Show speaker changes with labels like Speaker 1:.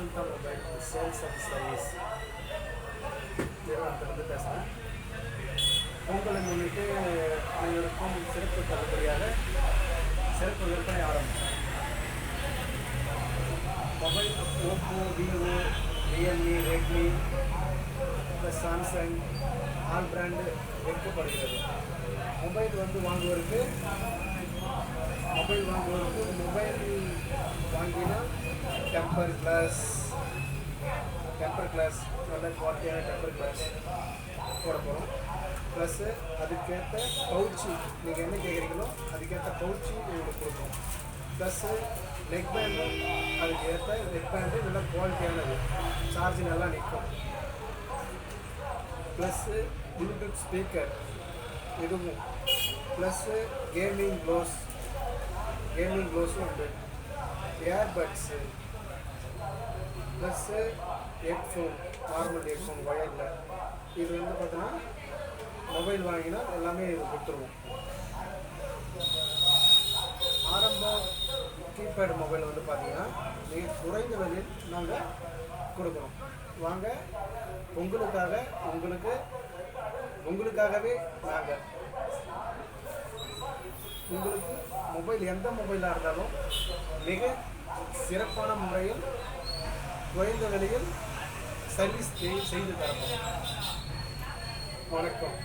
Speaker 1: Sultan Mobile Sales and Service நிறுவனத்திலிருந்து பேசுகிறேன். பொங்கலை முன்னிட்டு அனைவருக்கும் சிறப்பு தள்ளுபடியாக சிறப்பு விற்பனை ஆரம்பம். Mobile Oppo, Vivo, Realme, Redmi plus Samsung all brand விற்கப்படுகிறது. மொபைல் வாங்குவதற்கு மொபைல் வாங்கினால் டெம்பர் கிளாஸ் நல்ல குவாலிட்டியான டெம்பர் கிளாஸ் போட போகிறோம். ப்ளஸ்ஸு அதுக்கேற்ற பவுச்சி, நீங்கள் என்ன கேட்குறீங்களோ அதுக்கேற்ற பவுச்சி உங்களுக்கு கொடுப்போம். ப்ளஸ்ஸு நெக் பேண்டும் அதுக்கு ஏற்ற நெக் பேண்டு நல்லா குவாலிட்டியானது, சார்ஜ் நல்லா நிற்கும். ப்ளஸ்ஸு ப்ளூடூத் ஸ்பீக்கர் இதுவும், ப்ளஸ்ஸு கேமிங் க்ளோஸும் உண்டு. Earbuds plus headphone, normal headphone ஒயரில். இது பார்த்தோன்னா மொபைல் வாங்கினா எல்லாமே இது கொடுத்துருவோம். ஆரம்பம் கீபேடு மொபைல் பார்த்தீங்கன்னா மிக குறைந்த விலையில் நாங்கள் கொடுக்குறோம். வாங்க, உங்களுக்காகவே நாங்கள் உங்களுக்கு மொபைல் எந்த மொபைலாக இருந்தாலும் மிக சிறப்பான முறையில் குறைந்த விலையில் சர்வீஸ் செய்து தரப்போம். வணக்கம்.